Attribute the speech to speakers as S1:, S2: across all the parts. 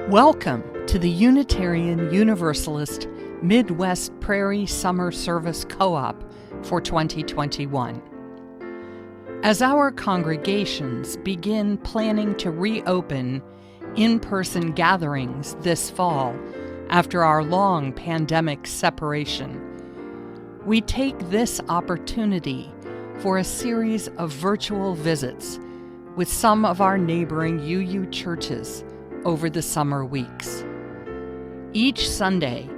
S1: Welcome to the Unitarian Universalist Midwest Prairie Summer Service Co-op for 2021. As our congregations begin planning to reopen in-person gatherings this fall after our long pandemic separation, we take this opportunity for a series of virtual visits with some of our neighboring UU churches over the summer weeks. Each Sunday,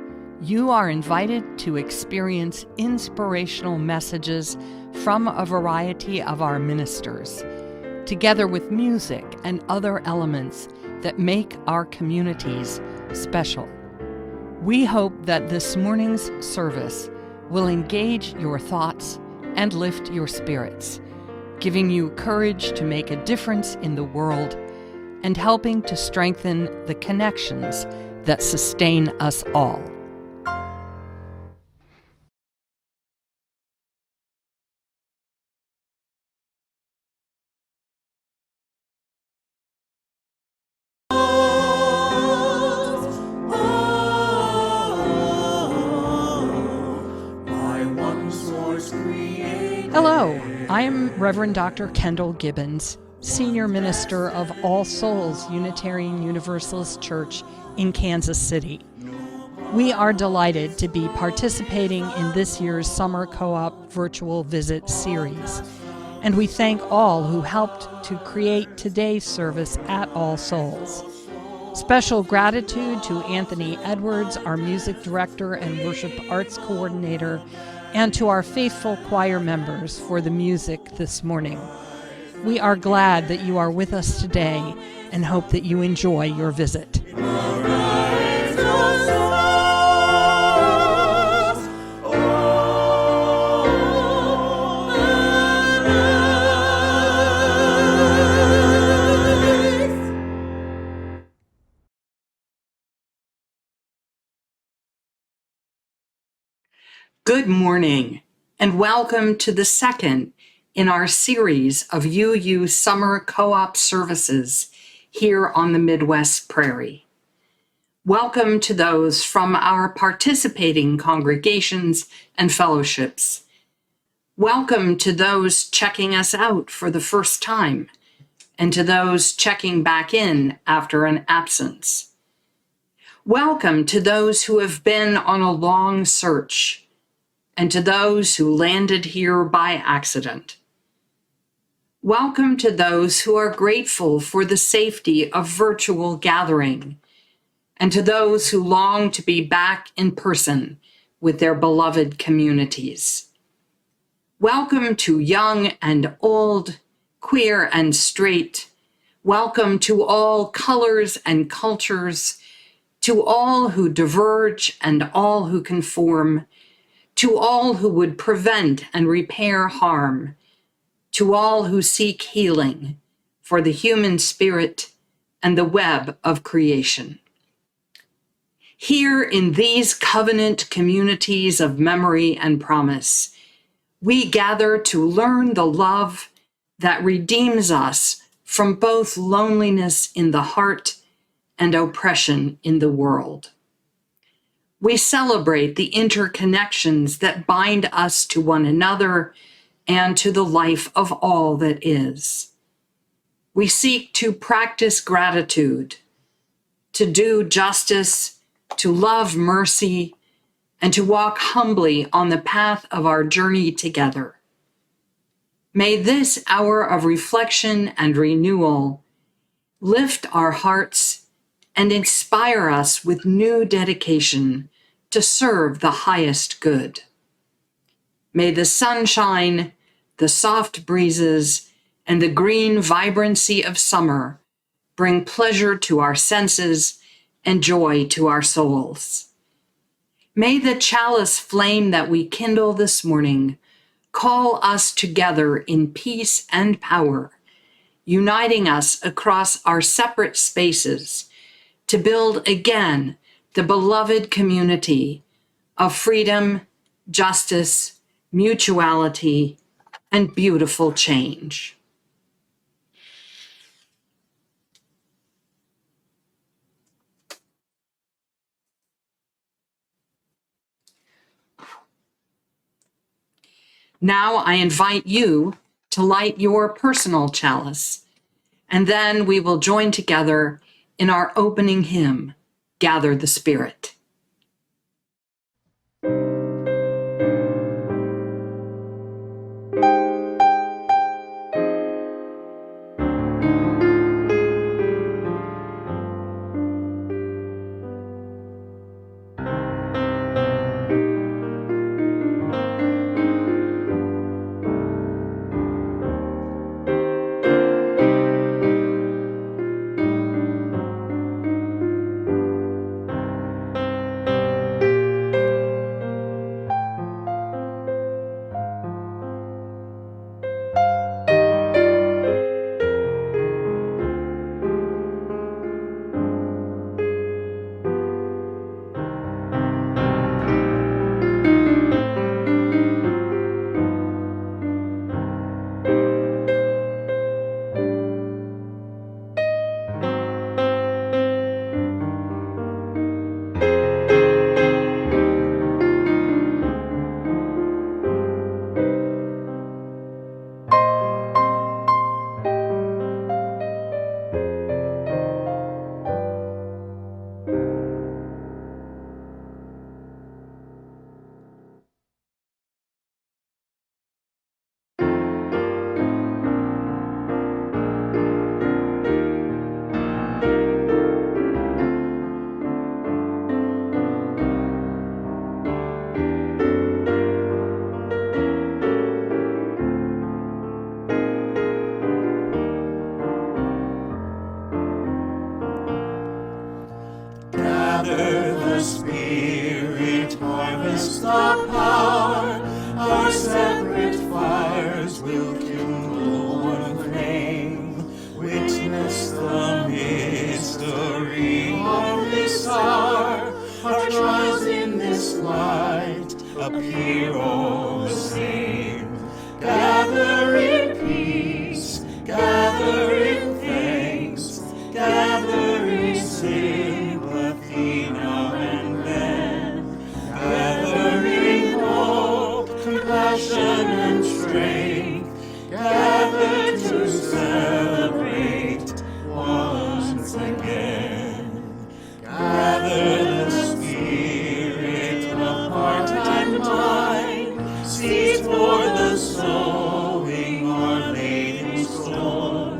S1: you are invited to experience inspirational messages from a variety of our ministers, together with music and other elements that make our communities special. We hope that this morning's service will engage your thoughts and lift your spirits, giving you courage to make a difference in the world and helping to strengthen the connections that sustain us all. Hello, I am Reverend Dr. Kendyl Gibbons, Senior Minister of All Souls Unitarian Universalist Church in Kansas City. We are delighted to be participating in this year's Summer Co-op Virtual Visit Series, and we thank all who helped to create today's service at All Souls. Special gratitude to Anthony Edwards, our Music Director and Worship Arts Coordinator, and to our faithful choir members for the music this morning. We are glad that you are with us today and hope that you enjoy your visit. Good morning, and welcome to the second in our series of UU Summer Co-op services here on the Midwest Prairie. Welcome to those from our participating congregations and fellowships. Welcome to those checking us out for the first time, and to those checking back in after an absence. Welcome to those who have been on a long search, and to those who landed here by accident. Welcome to those who are grateful for the safety of virtual gathering, and to those who long to be back in person with their beloved communities. Welcome to young and old, queer and straight. Welcome to all colors and cultures, to all who diverge and all who conform, to all who would prevent and repair harm, to all who seek healing for the human spirit and the web of creation. Here in these covenant communities of memory and promise, we gather to learn the love that redeems us from both loneliness in the heart and oppression in the world. We celebrate the interconnections that bind us to one another and to the life of all that is. We seek to practice gratitude, to do justice, to love mercy, and to walk humbly on the path of our journey together. May this hour of reflection and renewal lift our hearts and inspire us with new dedication to serve the highest good. May the sunshine, the soft breezes, and the green vibrancy of summer bring pleasure to our senses and joy to our souls. May the chalice flame that we kindle this morning call us together in peace and power, uniting us across our separate spaces to build again the beloved community of freedom, justice, mutuality, and beautiful change. Now I invite you to light your personal chalice, and then we will join together in our opening hymn, Gather the Spirit.
S2: Gather the Spirit, harvest the power, our separate fires will kindle one flame. Witness the mystery of this hour, our trials in this light appear all the same. Gather in peace, gather in thanks, gather in sympathy now and then. Gather in hope, compassion and strength, gather to celebrate once again. Gather the Spirit of heart and mind, seeds for the sowing are laid in store,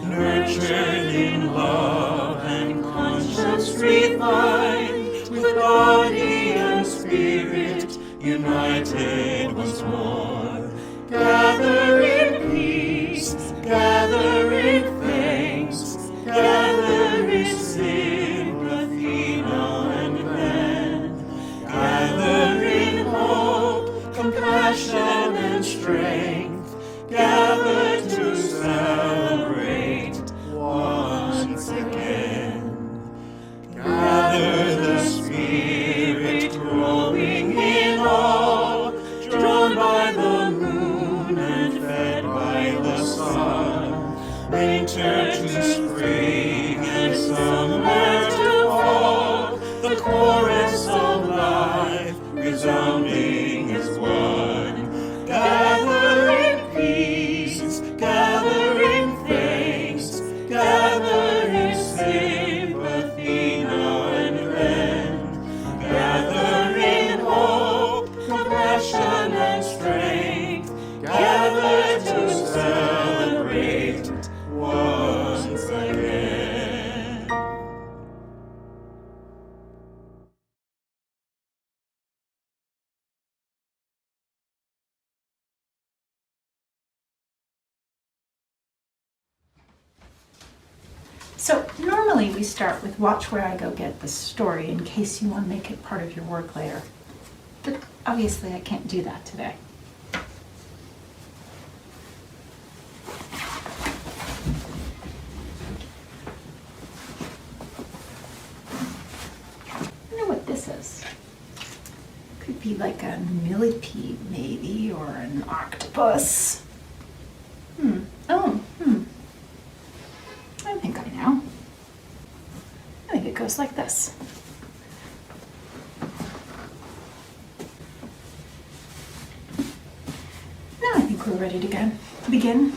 S2: nurtured in love and conscience refined, with body and spirit united once more. Gather in peace, gather in thanks, gather in sympathy now and then. Gather in hope, compassion and strength, gather to celebrate once again. Gather the Spirit growing in all, drawn by the moon and fed by the sun. Winter to spring and summer to fall, the chorus of life resounding as one. Gather in peace, gather in thanks, gather in sympathy now and then. Gather in hope, compassion and strength, gather to celebrate once again.
S3: So normally we start with watch where I go get the story in case you want to make it part of your work later. But obviously I can't do that today. I wonder what this is. Could be like a millipede maybe, or an octopus. I think I know. I think it goes like this. think we're ready to begin.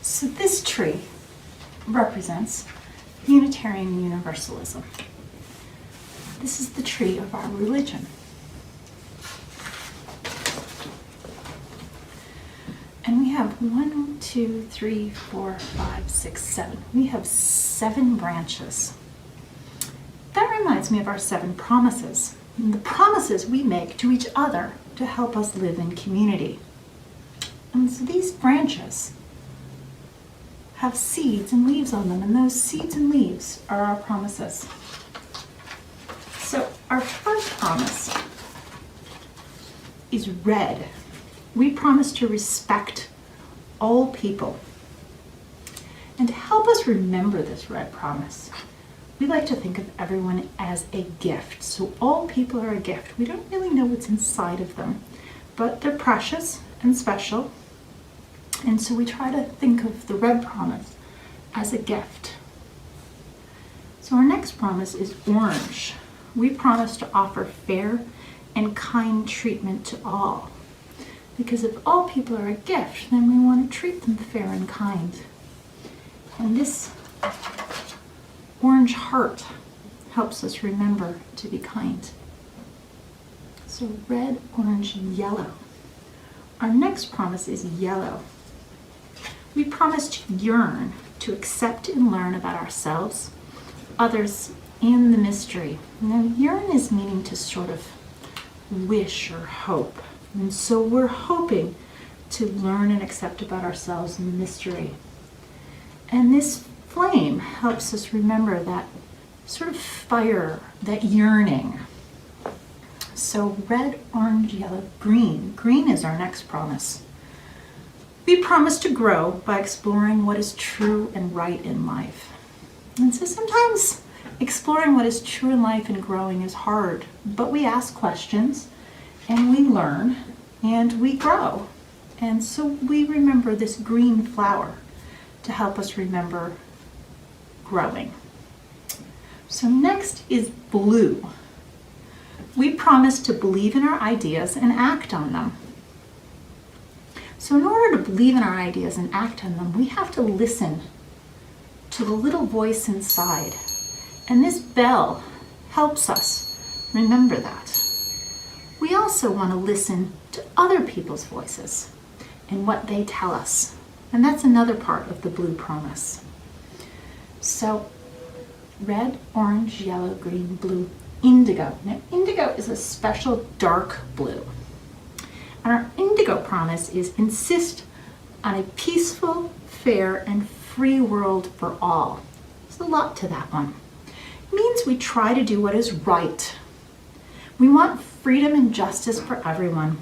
S3: So this tree represents Unitarian Universalism. This is the tree of our religion. And we have 1, 2, 3, 4, 5, 6, 7. We have 7 branches. That reminds me of our 7 promises. And the promises we make to each other to help us live in community. And so these branches have seeds and leaves on them, and those seeds and leaves are our promises. So our first promise is red. We promise to respect all people. And to help us remember this red promise, we like to think of everyone as a gift. So all people are a gift. We don't really know what's inside of them, but they're precious and special. And so we try to think of the red promise as a gift. So our next promise is orange. We promise to offer fair and kind treatment to all. Because if all people are a gift, then we want to treat them fair and kind. And this orange heart helps us remember to be kind. So red, orange, yellow. Our next promise is yellow. We promise to yearn, to accept and learn about ourselves, others, and the mystery. Now, yearn is meaning to sort of wish or hope. And so we're hoping to learn and accept about ourselves and the mystery. And this flame helps us remember that sort of fire, that yearning. So red, orange, yellow, green. Green is our next promise. We promise to grow by exploring what is true and right in life. And so sometimes exploring what is true in life and growing is hard, but we ask questions and we learn and we grow. And so we remember this green flower to help us remember growing. So next is blue. We promise to believe in our ideas and act on them. So in order to believe in our ideas and act on them, we have to listen to the little voice inside. And this bell helps us remember that. We also want to listen to other people's voices and what they tell us. And that's another part of the blue promise. So red, orange, yellow, green, blue, indigo. Now indigo is a special dark blue. And our indigo promise is insist on a peaceful, fair, and free world for all. There's a lot to that one. It means we try to do what is right. We want freedom and justice for everyone.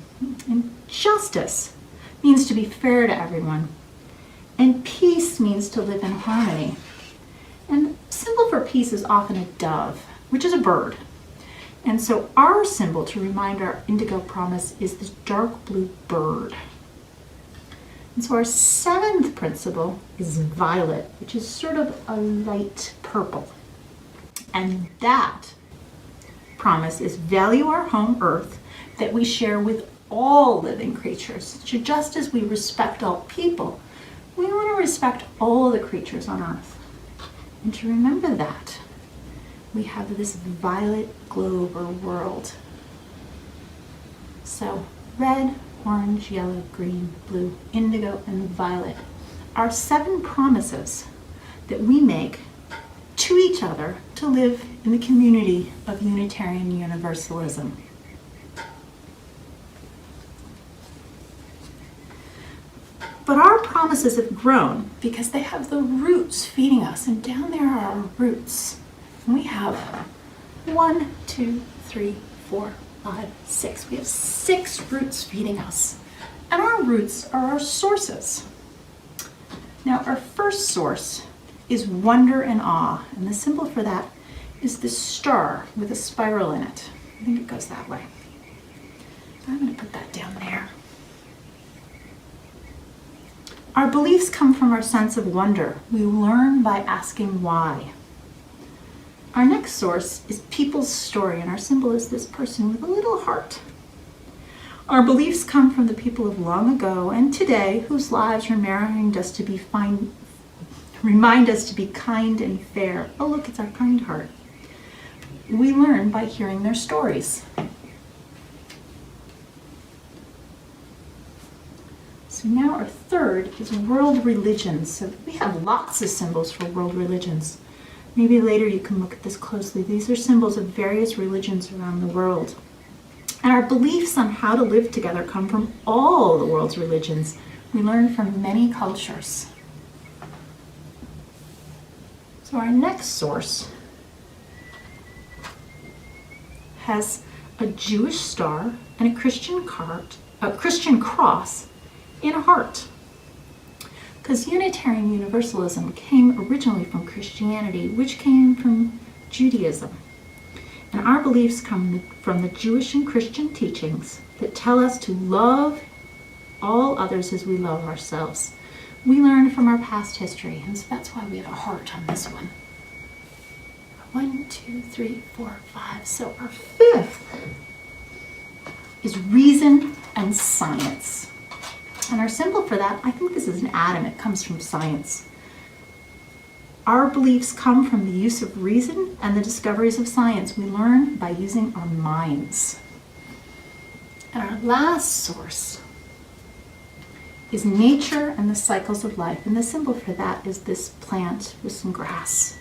S3: And justice means to be fair to everyone. And peace means to live in harmony. And symbol for peace is often a dove, which is a bird. And so our symbol to remind our indigo promise is this dark blue bird. And so our 7th principle is violet, which is sort of a light purple. And that promise is value our home earth that we share with all living creatures. So just as we respect all people, we want to respect all the creatures on earth. And to remember that, we have this violet globe or world. So red, orange, yellow, green, blue, indigo, and violet are 7 promises that we make to each other to live in the community of Unitarian Universalism. But our promises have grown because they have the roots feeding us, and down there are our roots. And we have 1, 2, 3, 4, 5, 6. We have 6 roots feeding us. And our roots are our sources. Now, our first source is wonder and awe. And the symbol for that is this star with a spiral in it. I think it goes that way. So I'm going to put that down there. Our beliefs come from our sense of wonder. We learn by asking why. Our next source is people's story, and our symbol is this person with a little heart. Our beliefs come from the people of long ago and today whose lives remind us to be kind and fair. Oh, look, it's our kind heart. We learn by hearing their stories. So now our third is world religions. So we have lots of symbols for world religions. Maybe later you can look at this closely. These are symbols of various religions around the world. And our beliefs on how to live together come from all the world's religions. We learn from many cultures. So our next source has a Jewish star and a Christian cross in a heart. Because Unitarian Universalism came originally from Christianity, which came from Judaism. And our beliefs come from the Jewish and Christian teachings that tell us to love all others as we love ourselves. We learn from our past history, and so that's why we have a heart on this one. 1, 2, 3, 4, 5. So our fifth is reason and science. And our symbol for that, I think this is an atom. It comes from science. Our beliefs come from the use of reason and the discoveries of science. We learn by using our minds. And our last source is nature and the cycles of life. And the symbol for that is this plant with some grass.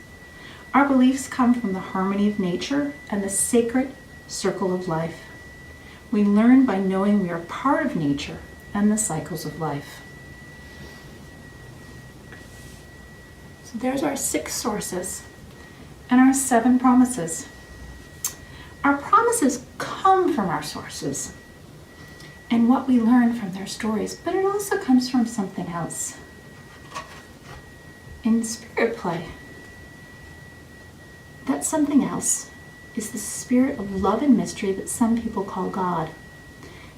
S3: Our beliefs come from the harmony of nature and the sacred circle of life. We learn by knowing we are part of nature and the cycles of life. So there's our 6 sources and our 7 promises. Our promises come from our sources and what we learn from their stories, but it also comes from something else. In spirit play, that something else is the spirit of love and mystery that some people call God.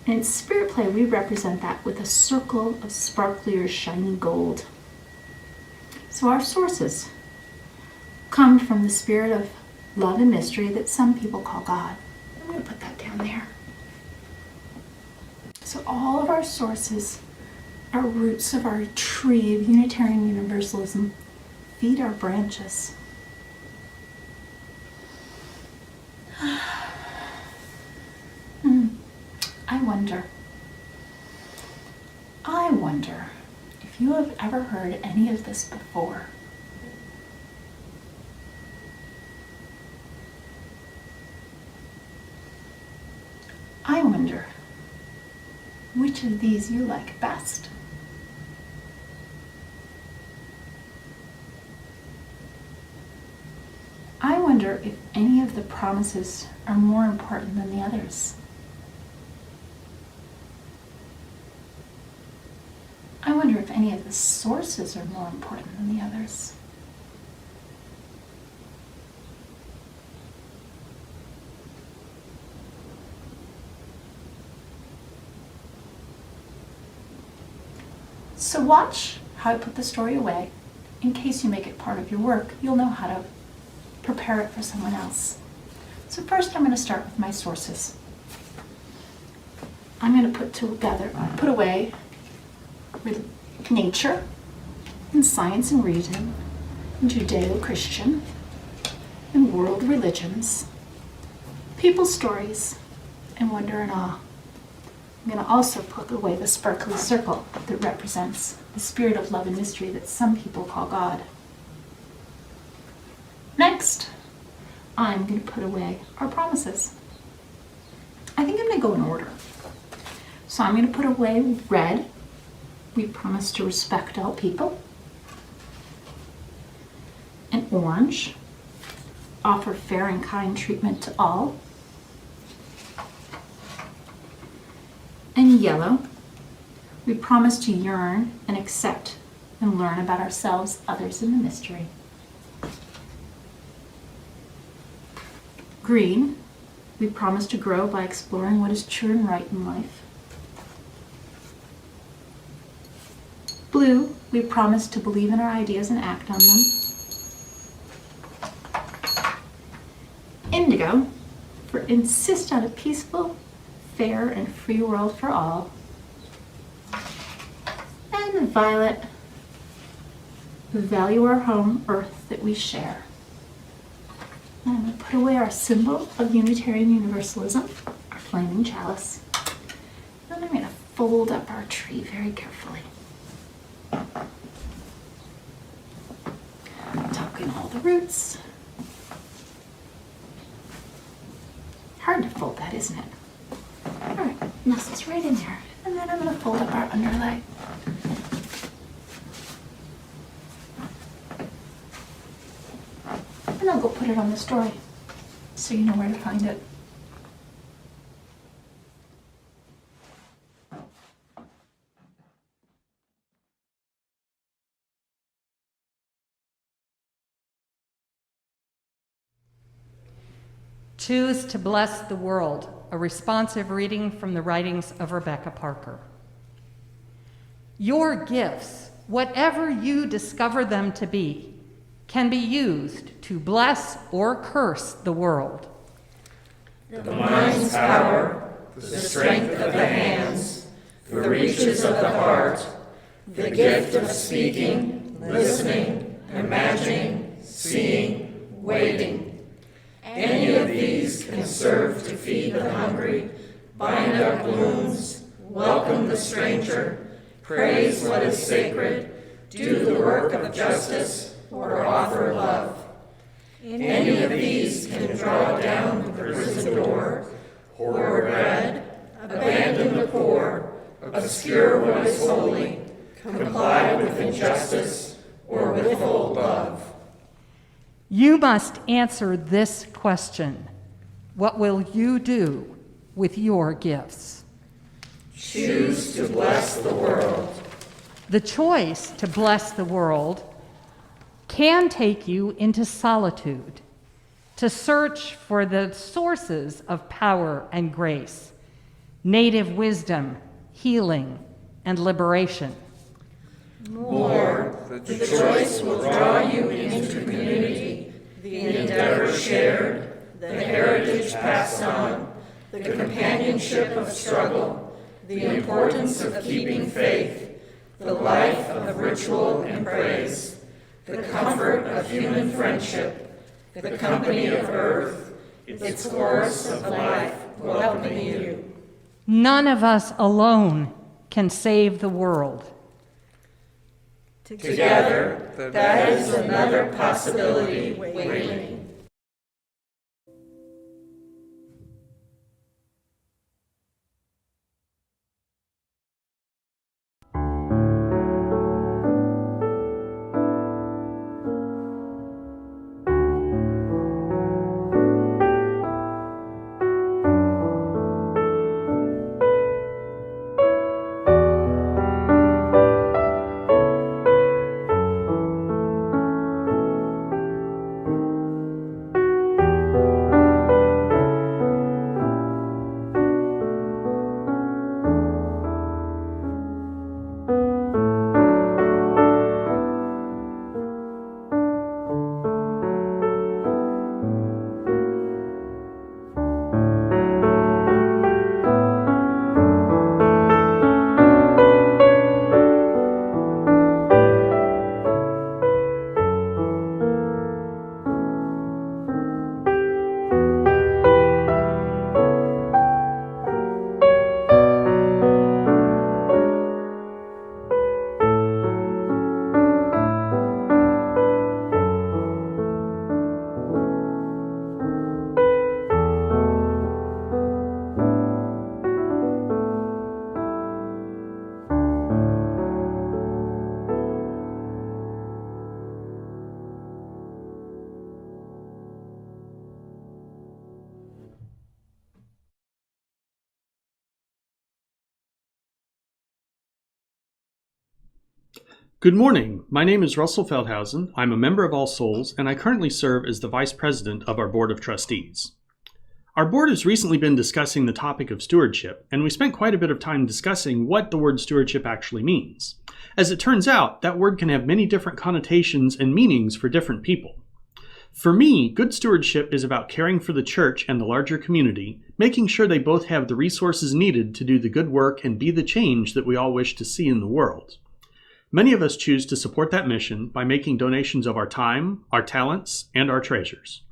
S3: And in spirit play, we represent that with a circle of sparkly or shiny gold. So our sources come from the spirit of love and mystery that some people call God. I'm going to put that down there. So all of our sources are roots of our tree of Unitarian Universalism. Feed our branches. I wonder if you have ever heard any of this before. I wonder which of these you like best. I wonder if any of the promises are more important than the others. I wonder if any of the sources are more important than the others. So watch how I put the story away. In case you make it part of your work, you'll know how to prepare it for someone else. So first I'm going to start with my sources. I'm going to put away nature and science and reason and Judeo-Christian and world religions, people's stories, and wonder and awe. I'm going to also put away the sparkly circle that represents the spirit of love and mystery that some people call God. Next, I'm going to put away our promises. I think I'm going to go in order. So I'm going to put away red. We promise to respect all people. And orange, offer fair and kind treatment to all. And yellow, we promise to yearn and accept and learn about ourselves, others, and the mystery. Green, we promise to grow by exploring what is true and right in life. Blue, we promise to believe in our ideas and act on them. Indigo, insist on a peaceful, fair and free world for all. And violet, value our home, earth that we share. And I'm going to put away our symbol of Unitarian Universalism, our flaming chalice. And I'm going to fold up our tree very carefully. Tuck in all the roots. Hard to fold that, isn't it? All right, nestles right in there. And then I'm going to fold up our underlay. And I'll go put it on the story so you know where to find it.
S4: Choose to Bless the World, a responsive reading from the writings of Rebecca Parker. Your gifts, whatever you discover them to be, can be used to bless or curse the world.
S2: The mind's power, the strength of the hands, the reaches of the heart, the gift of speaking, listening, imagining, seeing, waiting. Any of these can serve to feed the hungry, bind up wounds, welcome the stranger, praise what is sacred, do the work of justice, or offer love. Any of these can draw down the prison door, hoard bread, abandon the poor, obscure what is holy, comply with injustice, or withhold love.
S4: You must answer this question. What will you do with your gifts?
S2: Choose to bless the world.
S4: The choice to bless the world can take you into solitude, to search for the sources of power and grace, native wisdom, healing, and liberation.
S2: More, the choice will draw you into community, the endeavor shared, the heritage passed on, the companionship of struggle, the importance of keeping faith, the life of ritual and praise, the comfort of human friendship, the company of earth, its chorus of life welcoming you.
S4: None of us alone can save the world.
S2: Together, that is another possibility waiting.
S5: Good morning. My name is Russell Feldhausen. I'm a member of All Souls, and I currently serve as the Vice President of our Board of Trustees. Our board has recently been discussing the topic of stewardship, and we spent quite a bit of time discussing what the word stewardship actually means. As it turns out, that word can have many different connotations and meanings for different people. For me, good stewardship is about caring for the church and the larger community, making sure they both have the resources needed to do the good work and be the change that we all wish to see in the world. Many of us choose to support that mission by making donations of our time, our talents, and our treasures.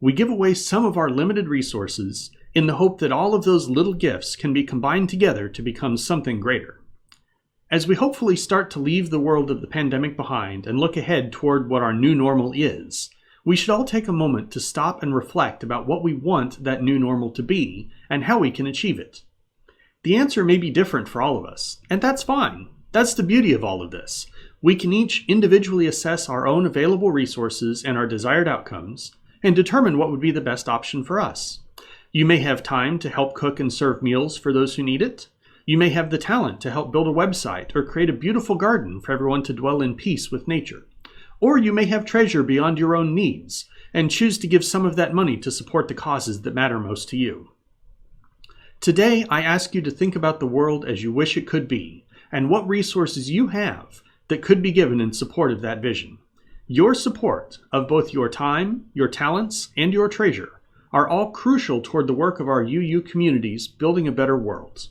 S5: We give away some of our limited resources in the hope that all of those little gifts can be combined together to become something greater. As we hopefully start to leave the world of the pandemic behind and look ahead toward what our new normal is, we should all take a moment to stop and reflect about what we want that new normal to be and how we can achieve it. The answer may be different for all of us, and that's fine. That's the beauty of all of this. We can each individually assess our own available resources and our desired outcomes and determine what would be the best option for us. You may have time to help cook and serve meals for those who need it. You may have the talent to help build a website or create a beautiful garden for everyone to dwell in peace with nature. Or you may have treasure beyond your own needs and choose to give some of that money to support the causes that matter most to you. Today, I ask you to think about the world as you wish it could be and what resources you have that could be given in support of that vision. Your support of both your time, your talents, and your treasure are all crucial toward the work of our UU communities building a better world.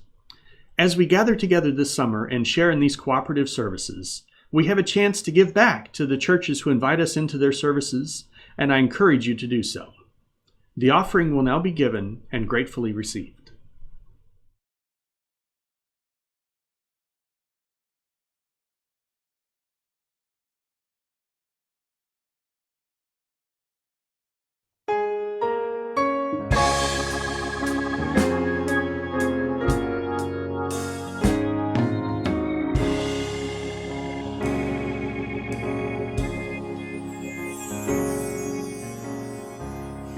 S5: As we gather together this summer and share in these cooperative services, we have a chance to give back to the churches who invite us into their services, and I encourage you to do so. The offering will now be given and gratefully received.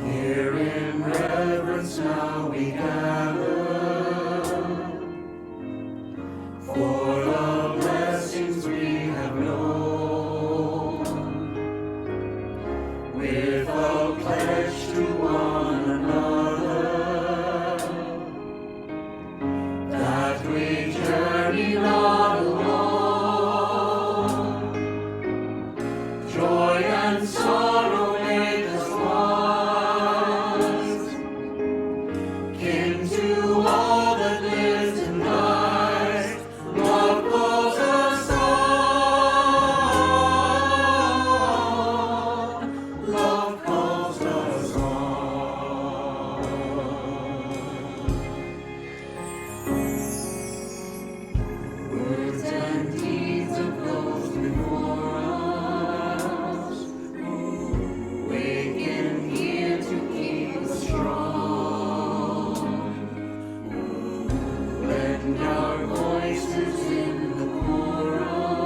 S2: Here in reverence now we gather, for the blessings we have known, with a pledge to one another, that we journey not alone. Joy and sorrow make us one, kin to all that lives and dies. Love calls us on. Love calls us on. Words and deeds of those before us, waken here to keep us strong. Lend our voices in the chorus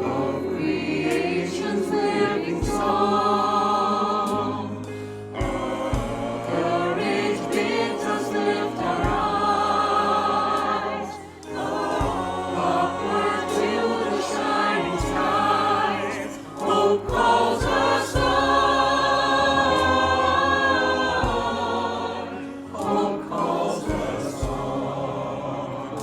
S2: of creation's living song. Courage bids us lift our eyes upward to the shining skies. Hope calls us on. Hope calls us on.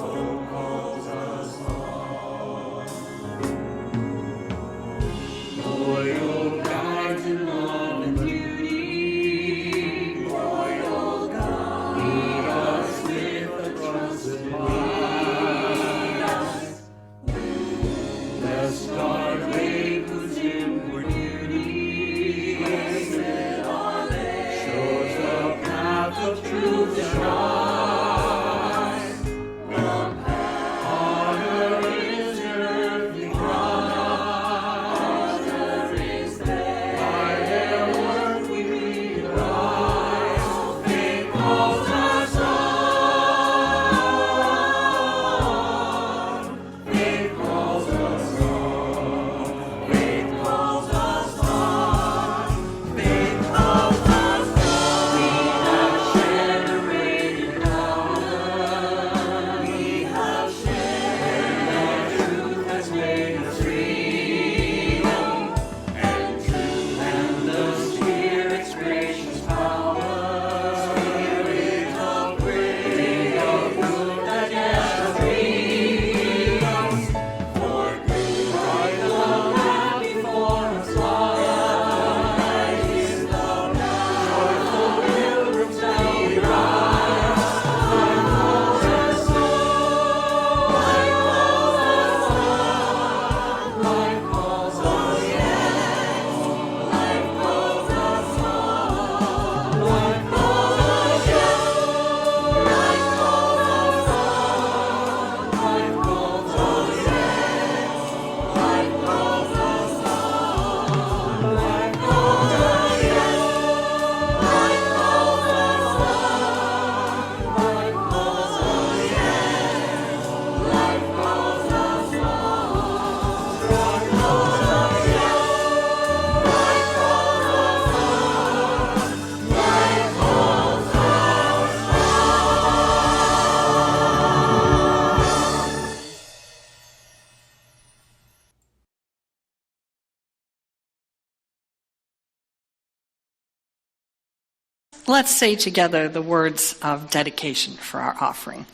S6: Let's say together the words of dedication for our offering.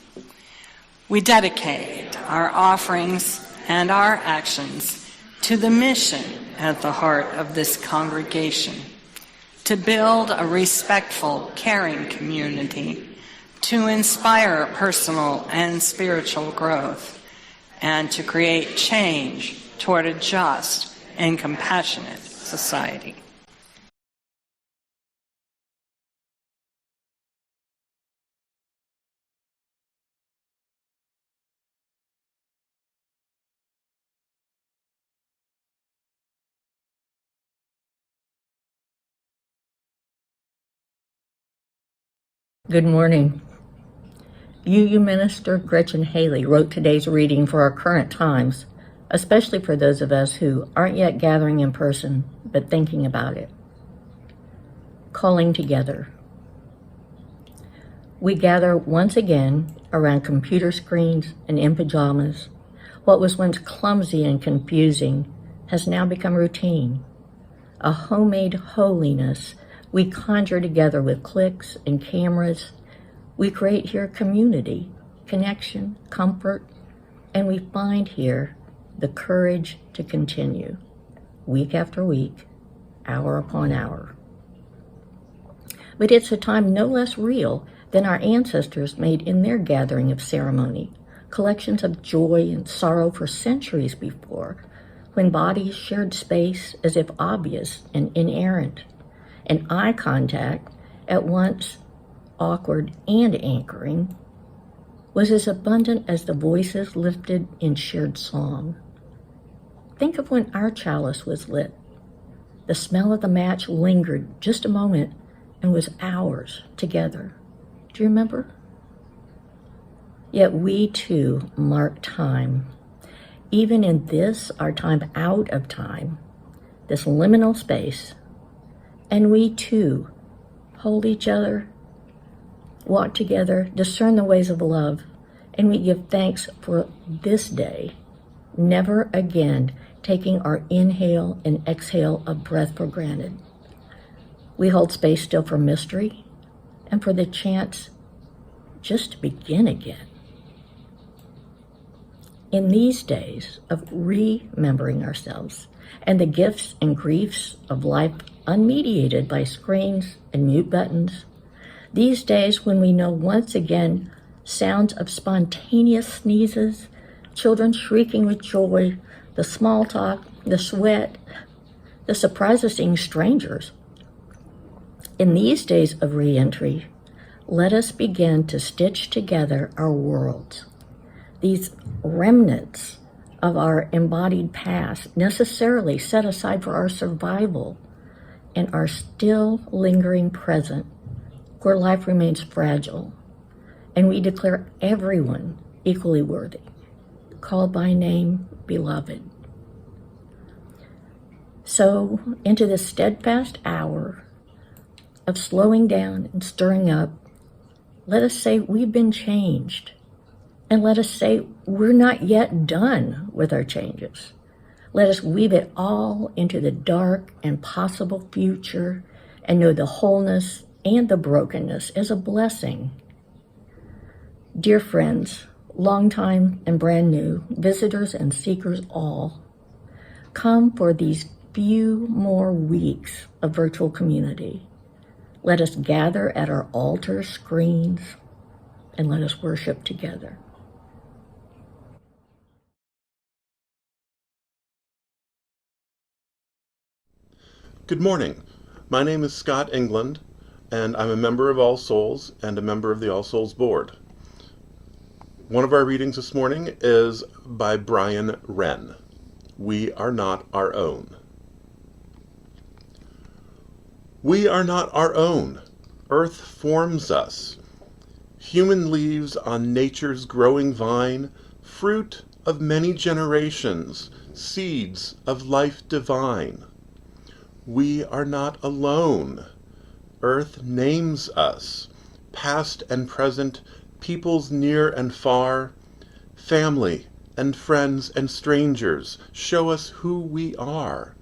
S6: We dedicate our offerings and our actions to the mission at the heart of this congregation, to build a respectful, caring community, to inspire personal and spiritual growth, and to create change toward a just and compassionate society.
S7: Good morning. UU Minister Gretchen Haley wrote today's reading for our current times, especially for those of us who aren't yet gathering in person, but thinking about it. Calling together. We gather once again around computer screens and in pajamas. What was once clumsy and confusing has now become routine. A homemade holiness we conjure together with clicks and cameras. We create here community, connection, comfort, and we find here the courage to continue, week after week, hour upon hour. But it's a time no less real than our ancestors made in their gathering of ceremony, collections of joy and sorrow for centuries before, when bodies shared space as if obvious and inerrant, and eye contact, at once awkward and anchoring, was as abundant as the voices lifted in shared song. Think of when our chalice was lit. The smell of the match lingered just a moment and was hours together. Do you remember? Yet we too mark time. Even in this, our time out of time, this liminal space, and we too hold each other, walk together, discern the ways of love, and we give thanks for this day, never again taking our inhale and exhale of breath for granted. We hold space still for mystery and for the chance just to begin again. In these days of remembering ourselves and the gifts and griefs of life unmediated by screens and mute buttons, these days when we know once again sounds of spontaneous sneezes, children shrieking with joy, the small talk, the sweat, the surprise of seeing strangers. In these days of re-entry, let us begin to stitch together our worlds, these remnants of our embodied past necessarily set aside for our survival and our still lingering present, where life remains fragile, and we declare everyone equally worthy, called by name, beloved. So, into this steadfast hour of slowing down and stirring up, let us say we've been changed, and let us say we're not yet done with our changes. Let us weave it all into the dark and possible future and know the wholeness and the brokenness as a blessing. Dear friends, longtime and brand new, visitors and seekers all, come for these few more weeks of virtual community. Let us gather at our altar screens and let us worship together.
S8: Good morning. My name is Scott England, and I'm a member of All Souls and a member of the All Souls Board. One of our readings this morning is by Brian Wren. We are not our own. We are not our own. Earth forms us. Human leaves on nature's growing vine, fruit of many generations, seeds of life divine. We are not alone. Earth names us, past and present, peoples near and far, family and friends and strangers show us who we are.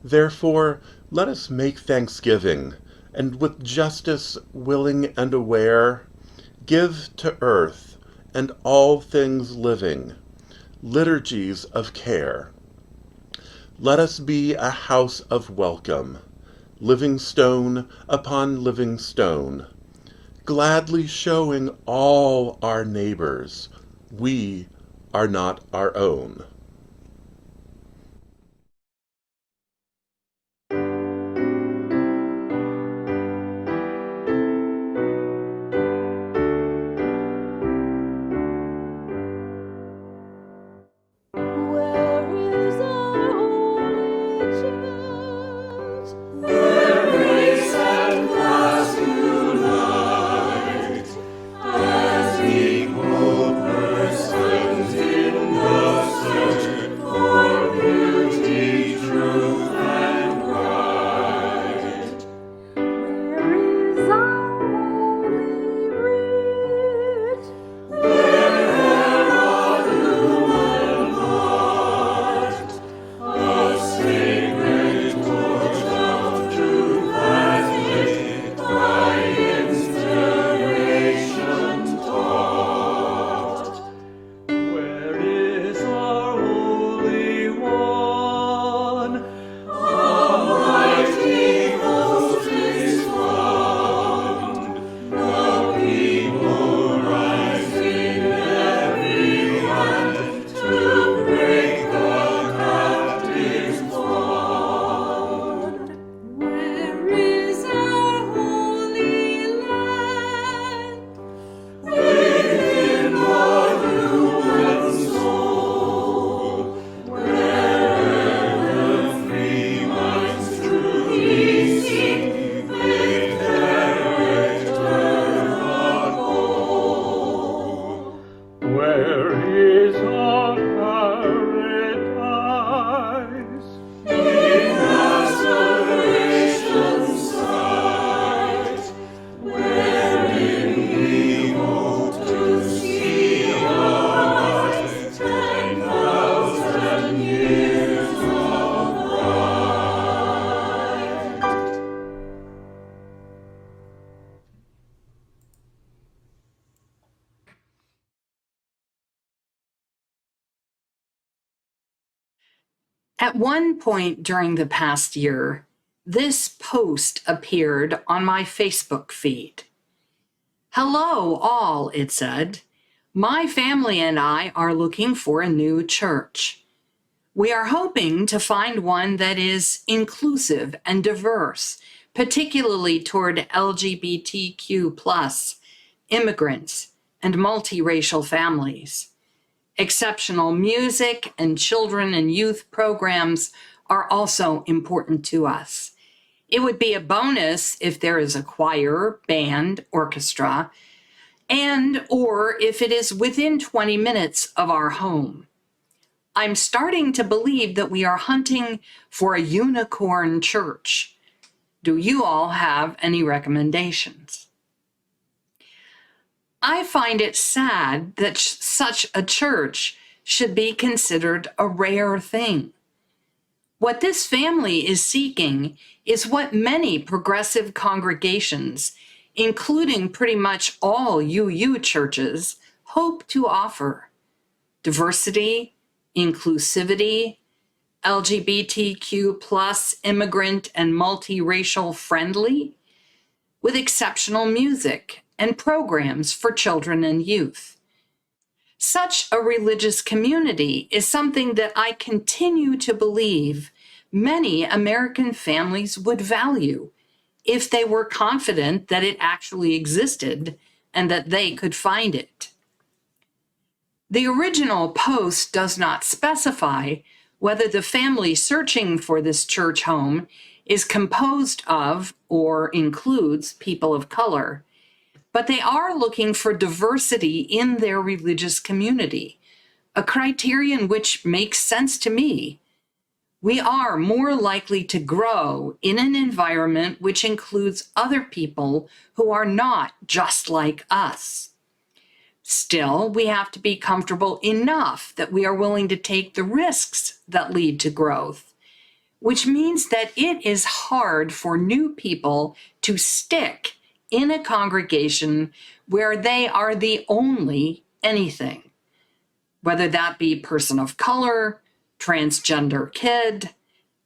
S8: Therefore, let us make thanksgiving and with justice willing and aware, give to earth and all things living liturgies of care. Let us be a house of welcome, living stone upon living stone, gladly showing all our neighbors we are not our own.
S1: At one point during the past year, this post appeared on my Facebook feed. "Hello, all," it said. "My family and I are looking for a new church. We are hoping to find one that is inclusive and diverse, particularly toward LGBTQ+, immigrants, and multiracial families. Exceptional music and children and youth programs are also important to us. It would be a bonus if there is a choir, band, orchestra, or if it is within 20 minutes of our home. I'm starting to believe that we are hunting for a unicorn church. Do you all have any recommendations?" I find it sad that such a church should be considered a rare thing. What this family is seeking is what many progressive congregations, including pretty much all UU churches, hope to offer: diversity, inclusivity, LGBTQ+, immigrant and multiracial friendly, with exceptional music and programs for children and youth. Such a religious community is something that I continue to believe many American families would value if they were confident that it actually existed and that they could find it. The original post does not specify whether the family searching for this church home is composed of or includes people of color, but they are looking for diversity in their religious community, a criterion which makes sense to me. We are more likely to grow in an environment which includes other people who are not just like us. Still, we have to be comfortable enough that we are willing to take the risks that lead to growth. which means that it is hard for new people to stick in a congregation where they are the only anything, whether that be person of color, transgender kid,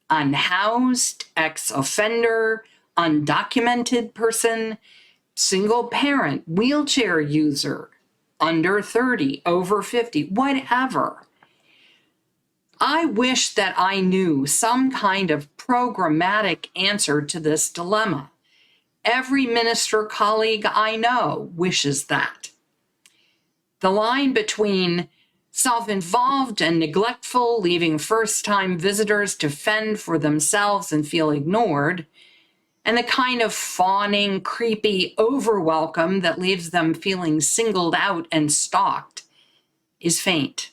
S1: unhoused, ex-offender, undocumented person, single parent, wheelchair user, under 30, over 50, whatever. I wish that I knew some kind of programmatic answer to this dilemma. Every minister colleague I know wishes that. The line between self-involved and neglectful, leaving first-time visitors to fend for themselves and feel ignored, and the kind of fawning, creepy overwelcome that leaves them feeling singled out and stalked, is faint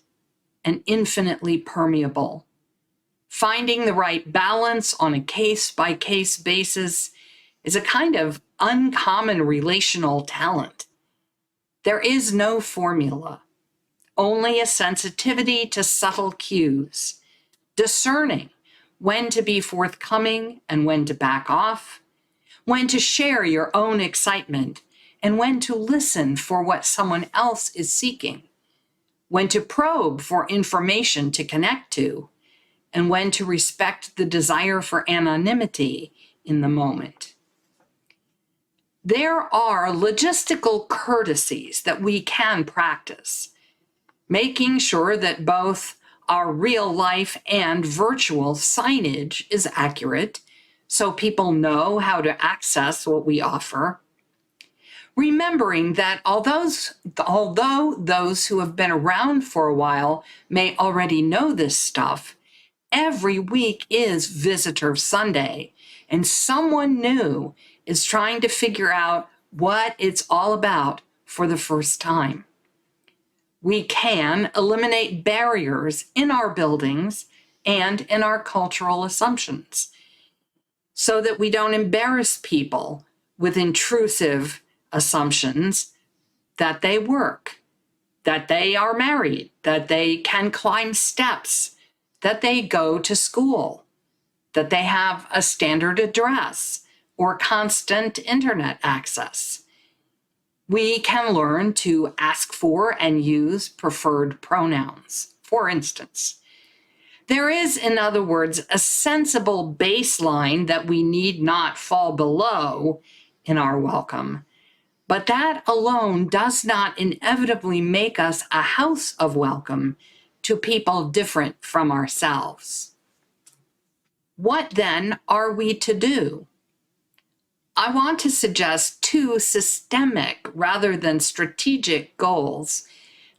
S1: and infinitely permeable. Finding the right balance on a case-by-case basis is a kind of uncommon relational talent. There is no formula, only a sensitivity to subtle cues, discerning when to be forthcoming and when to back off, when to share your own excitement and when to listen for what someone else is seeking, when to probe for information to connect to, and when to respect the desire for anonymity in the moment. There are logistical courtesies that we can practice, making sure that both our real life and virtual signage is accurate so people know how to access what we offer. Remembering that although those who have been around for a while may already know this stuff, every week is Visitor Sunday, and someone new is trying to figure out what it's all about for the first time. We can eliminate barriers in our buildings and in our cultural assumptions so that we don't embarrass people with intrusive assumptions that they work, that they are married, that they can climb steps, that they go to school, that they have a standard address or constant internet access. We can learn to ask for and use preferred pronouns, for instance. There is, in other words, a sensible baseline that we need not fall below in our welcome. But that alone does not inevitably make us a house of welcome to people different from ourselves. What then are we to do? I want to suggest two systemic rather than strategic goals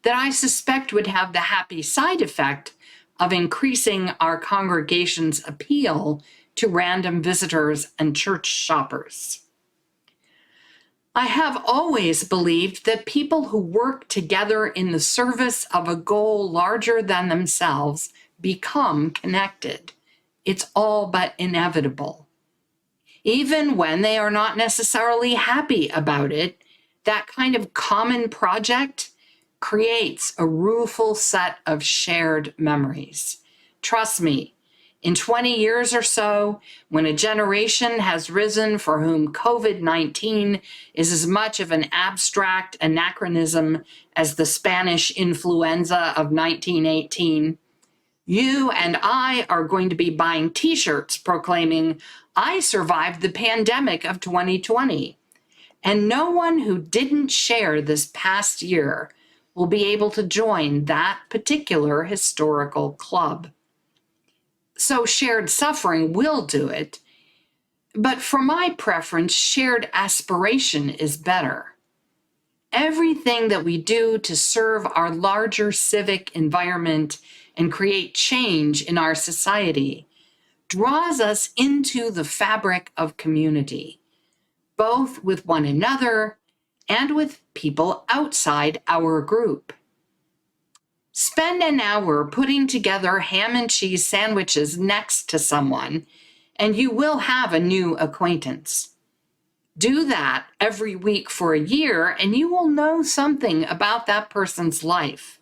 S1: that I suspect would have the happy side effect of increasing our congregation's appeal to random visitors and church shoppers. I have always believed that people who work together in the service of a goal larger than themselves become connected. It's all but inevitable. Even when they are not necessarily happy about it, that kind of common project creates a rueful set of shared memories. Trust me, in 20 years or so, when a generation has risen for whom COVID-19 is as much of an abstract anachronism as the Spanish influenza of 1918, you and I are going to be buying t-shirts proclaiming, "I survived the pandemic of 2020." And no one who didn't share this past year will be able to join that particular historical club. So shared suffering will do it, but for my preference, shared aspiration is better. Everything that we do to serve our larger civic environment and create change in our society draws us into the fabric of community, both with one another and with people outside our group. Spend an hour putting together ham and cheese sandwiches next to someone, and you will have a new acquaintance. Do that every week for a year, and you will know something about that person's life,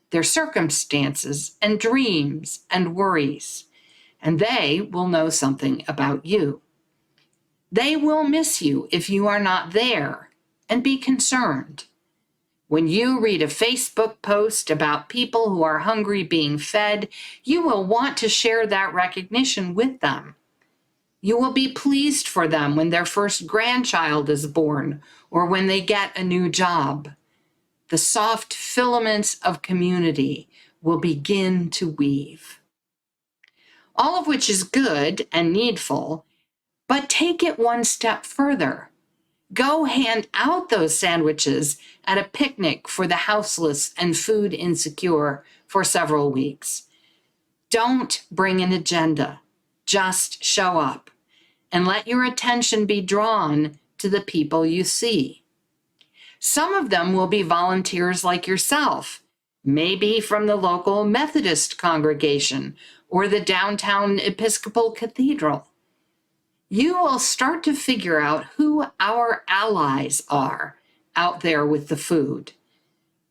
S1: their circumstances and dreams and worries. and they will know something about you. They will miss you if you are not there, and be concerned. When you read a Facebook post about people who are hungry being fed, you will want to share that recognition with them. You will be pleased for them when their first grandchild is born or when they get a new job. The soft filaments of community will begin to weave. All of which is good and needful, but take it one step further. Go hand out those sandwiches at a picnic for the houseless and food insecure for several weeks. Don't bring an agenda. Just show up and let your attention be drawn to the people you see. Some of them will be volunteers like yourself, maybe from the local Methodist congregation or the downtown Episcopal Cathedral. You will start to figure out who our allies are out there with the food.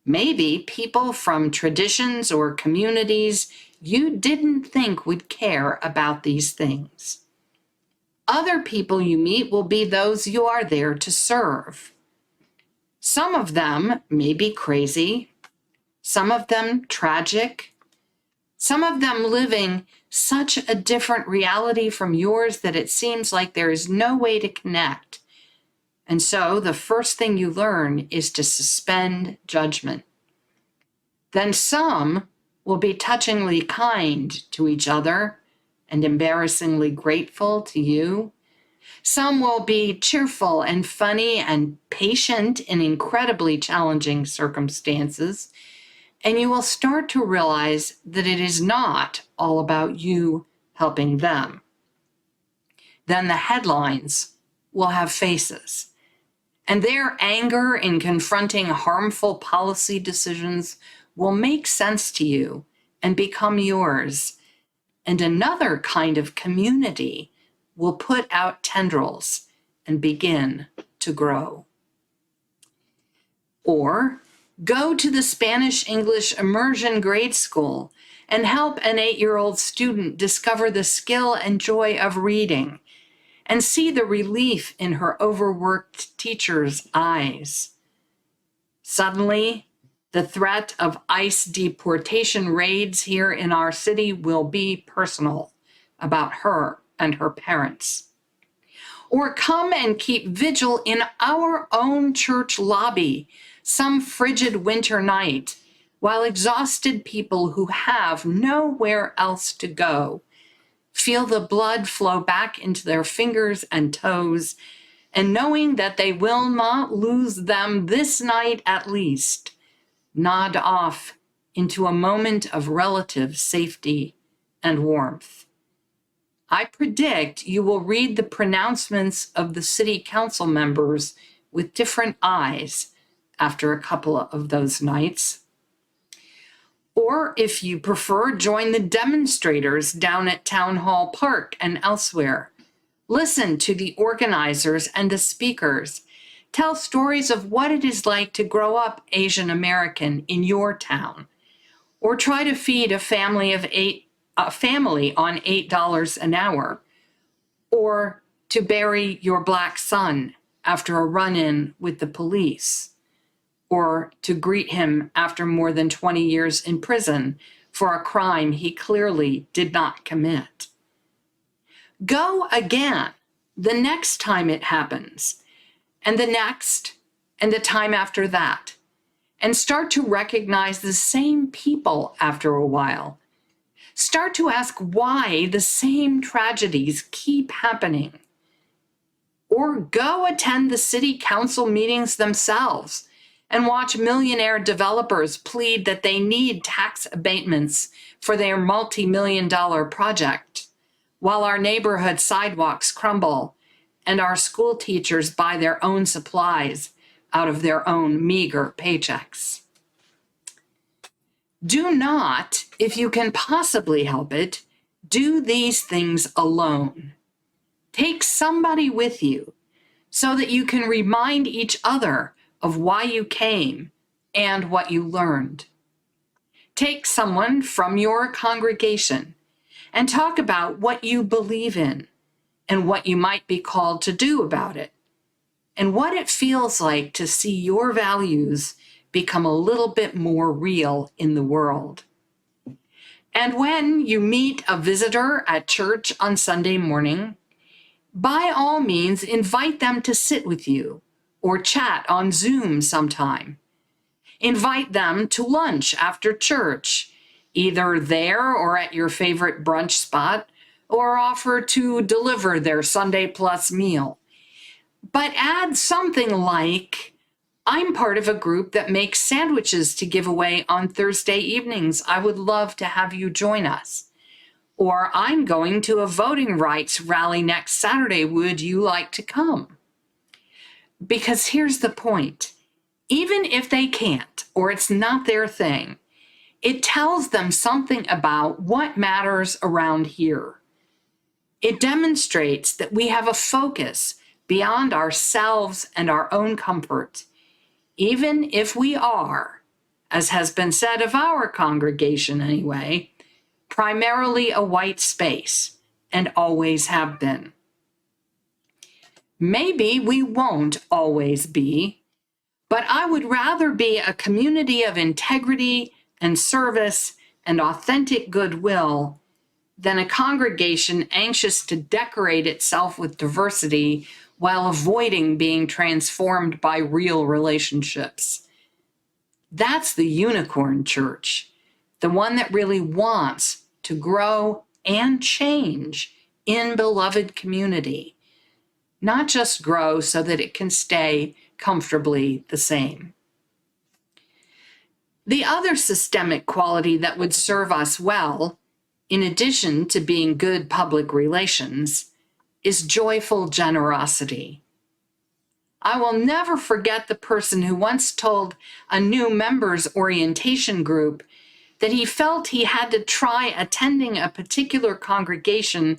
S1: Maybe people from traditions or communities you didn't think would care about these things. Other people you meet will be those you are there to serve. Some of them may be crazy, some of them tragic, some of them living such a different reality from yours that it seems like there is no way to connect. And so the first thing you learn is to suspend judgment. Then some will be touchingly kind to each other and embarrassingly grateful to you. Some will be cheerful and funny and patient in incredibly challenging circumstances. And you will start to realize that it is not all about you helping them. Then the headlines will have faces, and their anger in confronting harmful policy decisions will make sense to you and become yours. And another kind of community will put out tendrils and begin to grow. Or go to the Spanish-English immersion grade school and help an 8-year-old student discover the skill and joy of reading and see the relief in her overworked teacher's eyes. Suddenly, the threat of ICE deportation raids here in our city will be personal about her and her parents. Or come and keep vigil in our own church lobby some frigid winter night, while exhausted people who have nowhere else to go feel the blood flow back into their fingers and toes, and knowing that they will not lose them this night at least, nod off into a moment of relative safety and warmth. I predict you will read the pronouncements of the city council members with different eyes after a couple of those nights. Or if you prefer, join the demonstrators down at Town Hall Park and elsewhere. Listen to the organizers and the speakers. Tell stories of what it is like to grow up Asian American in your town. Or try to feed a family on $8 an hour. Or to bury your black son after a run-in with the police. Or to greet him after more than 20 years in prison for a crime he clearly did not commit. Go again the next time it happens, and the next, and the time after that, and start to recognize the same people after a while. Start to ask why the same tragedies keep happening. Or go attend the city council meetings themselves and watch millionaire developers plead that they need tax abatements for their multi-million-dollar project, while our neighborhood sidewalks crumble and our school teachers buy their own supplies out of their own meager paychecks. Do not, if you can possibly help it, do these things alone. Take somebody with you so that you can remind each other of why you came and what you learned. Take someone from your congregation and talk about what you believe in and what you might be called to do about it, and what it feels like to see your values become a little bit more real in the world. And when you meet a visitor at church on Sunday morning, by all means, invite them to sit with you or chat on Zoom sometime. Invite them to lunch after church, either there or at your favorite brunch spot, or offer to deliver their Sunday plus meal. But add something like, I'm part of a group that makes sandwiches to give away on Thursday evenings. I would love to have you join us. Or I'm going to a voting rights rally next Saturday. Would you like to come? Because here's the point. Even if they can't, or it's not their thing, it tells them something about what matters around here. It demonstrates that we have a focus beyond ourselves and our own comfort, even if we are, as has been said of our congregation anyway, primarily a white space, and always have been. Maybe we won't always be, but I would rather be a community of integrity and service and authentic goodwill than a congregation anxious to decorate itself with diversity while avoiding being transformed by real relationships. That's the unicorn church, the one that really wants to grow and change in beloved community, not just grow so that it can stay comfortably the same. The other systemic quality that would serve us well, in addition to being good public relations, is joyful generosity. I will never forget the person who once told a new members orientation group that he felt he had to try attending a particular congregation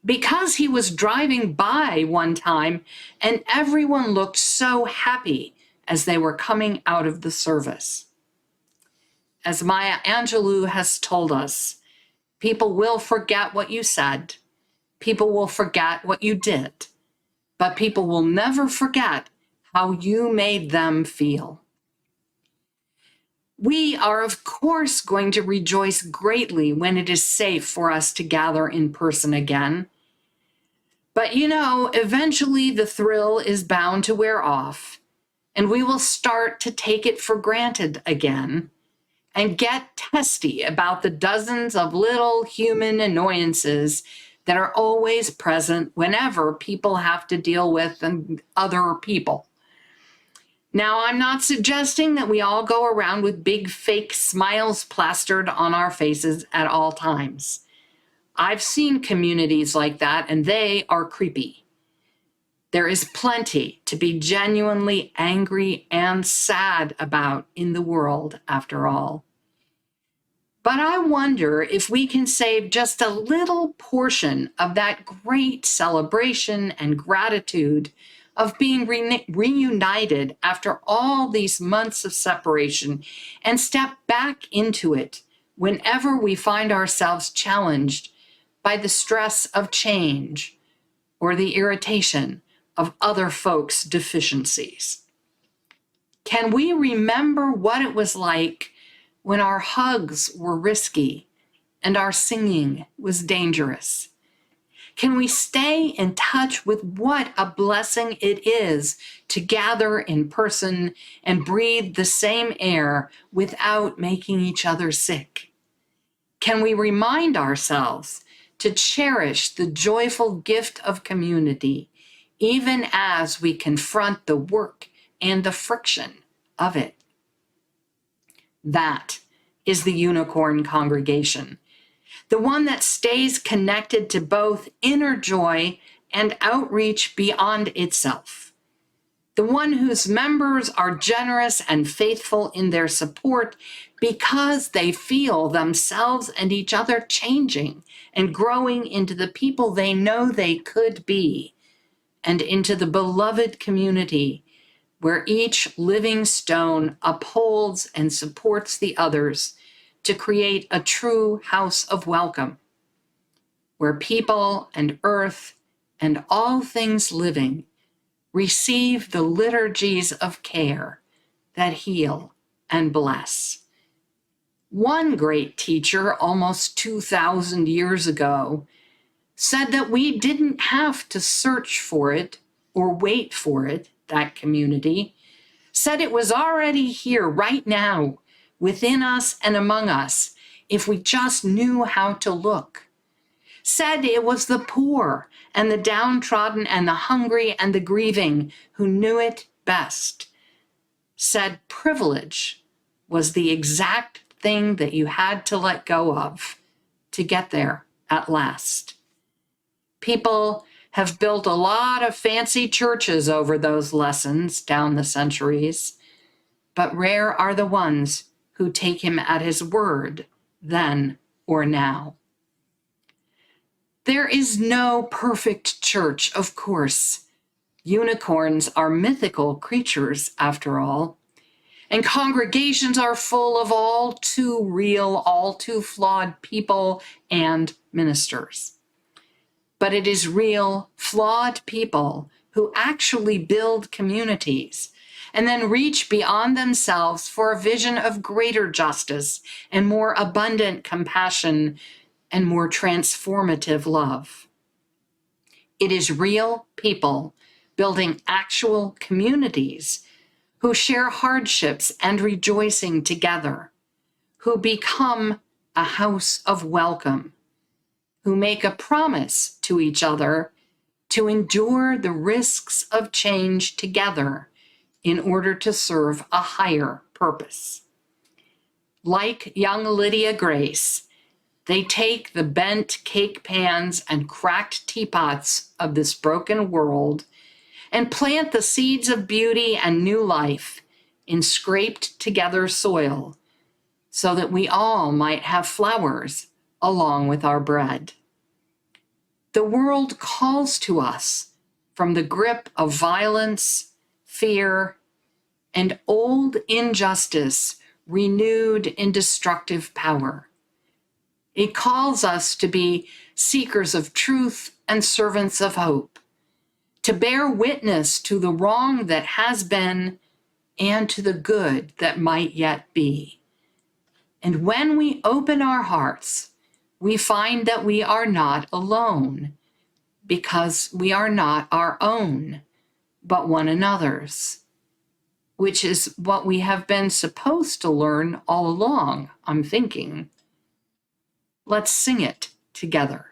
S1: because he was driving by one time and everyone looked so happy as they were coming out of the service. As Maya Angelou has told us, people will forget what you said, people will forget what you did, but people will never forget how you made them feel. We are, of course, going to rejoice greatly when it is safe for us to gather in person again. But eventually the thrill is bound to wear off, and we will start to take it for granted again and get testy about the dozens of little human annoyances that are always present whenever people have to deal with other people. Now, I'm not suggesting that we all go around with big fake smiles plastered on our faces at all times. I've seen communities like that, and they are creepy. There is plenty to be genuinely angry and sad about in the world, after all. But I wonder if we can save just a little portion of that great celebration and gratitude of being reunited after all these months of separation and step back into it whenever we find ourselves challenged by the stress of change or the irritation of other folks' deficiencies. Can we remember what it was like when our hugs were risky and our singing was dangerous? Can we stay in touch with what a blessing it is to gather in person and breathe the same air without making each other sick? Can we remind ourselves to cherish the joyful gift of community, even as we confront the work and the friction of it? That is the unicorn congregation, the one that stays connected to both inner joy and outreach beyond itself, the one whose members are generous and faithful in their support because they feel themselves and each other changing and growing into the people they know they could be, and into the beloved community where each living stone upholds and supports the others to create a true house of welcome. where people and earth and all things living receive the liturgies of care that heal and bless. One great teacher almost 2,000 years ago said that we didn't have to search for it or wait for it, that community, said it was already here right now, within us and among us, if we just knew how to look. Said it was the poor and the downtrodden and the hungry and the grieving who knew it best. Said privilege was the exact thing that you had to let go of to get there at last. People have built a lot of fancy churches over those lessons down the centuries, but rare are the ones who take him at his word then or now. There is no perfect church, of course. Unicorns are mythical creatures, after all, and congregations are full of all too real, all too flawed people and ministers. But it is real, flawed people who actually build communities and then reach beyond themselves for a vision of greater justice and more abundant compassion and more transformative love. It is real people building actual communities who share hardships and rejoicing together, who become a house of welcome, who make a promise to each other to endure the risks of change together in order to serve a higher purpose. Like young Lydia Grace, they take the bent cake pans and cracked teapots of this broken world and plant the seeds of beauty and new life in scraped together soil so that we all might have flowers along with our bread. The world calls to us from the grip of violence, fear, and old injustice renewed in destructive power. It calls us to be seekers of truth and servants of hope, to bear witness to the wrong that has been and to the good that might yet be. And when we open our hearts, we find that we are not alone, because we are not our own, but one another's, which is what we have been supposed to learn all along, I'm thinking. Let's sing it together.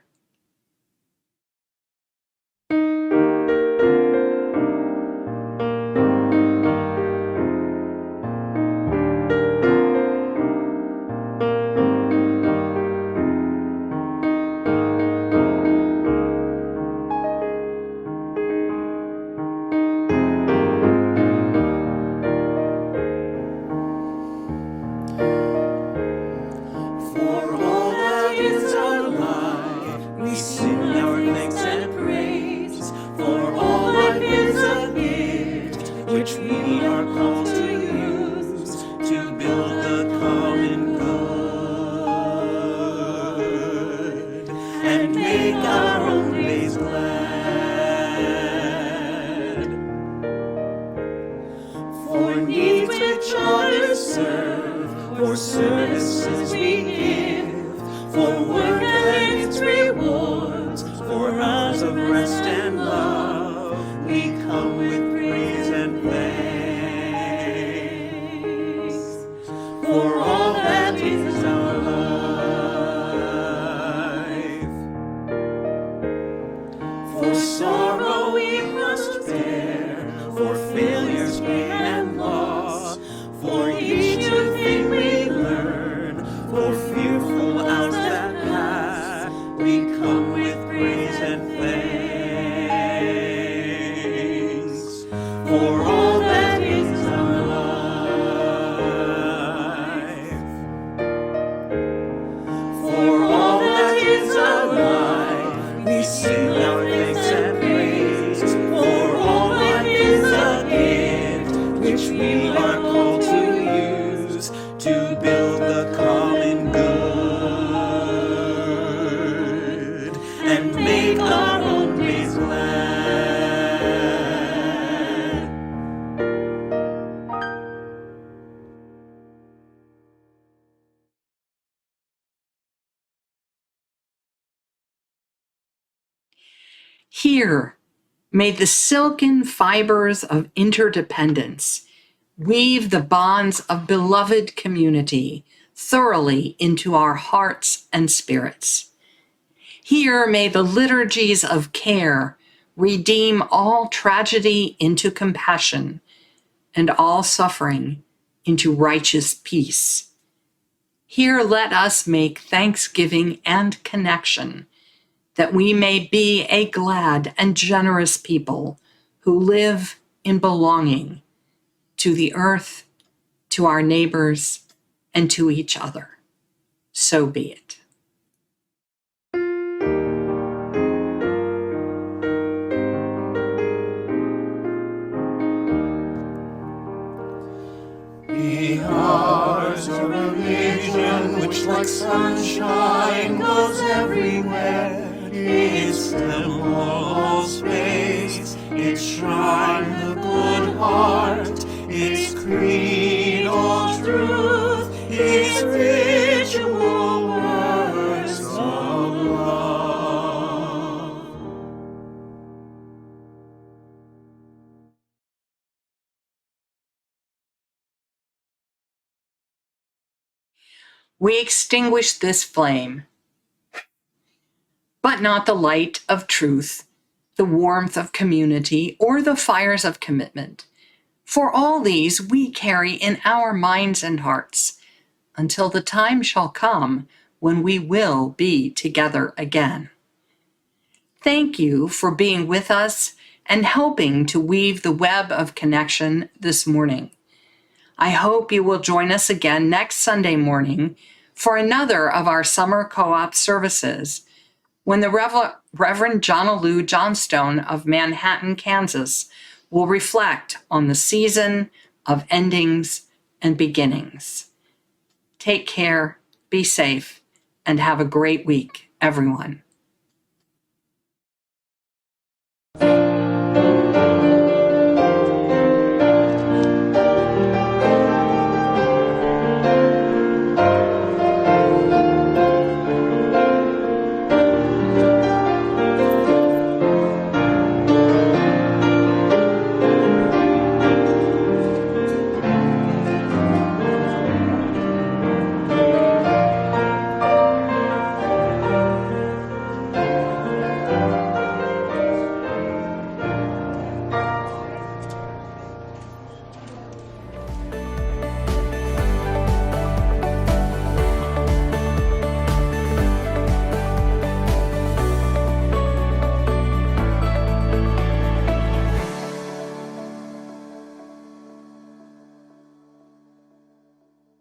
S1: Here, may the silken fibers of interdependence weave the bonds of beloved community thoroughly into our hearts and spirits. Here, may the liturgies of care redeem all tragedy into compassion and all suffering into righteous peace. Here, let us make thanksgiving and connection, that we may be a glad and generous people who live in belonging to the earth, to our neighbors, and to each other. So be it.
S2: Be ours a religion which like sunshine goes everywhere. Its temple space, its shrine the good heart, its creed all truth, its ritual words of love.
S1: We extinguish this flame, but not the light of truth, the warmth of community, or the fires of commitment. For all these we carry in our minds and hearts until the time shall come when we will be together again. Thank you for being with us and helping to weave the web of connection this morning. I hope you will join us again next Sunday morning for another of our summer co-op services, when the Reverend John Lou Johnstone of Manhattan, Kansas, will reflect on the season of endings and beginnings. Take care, be safe, and have a great week, everyone.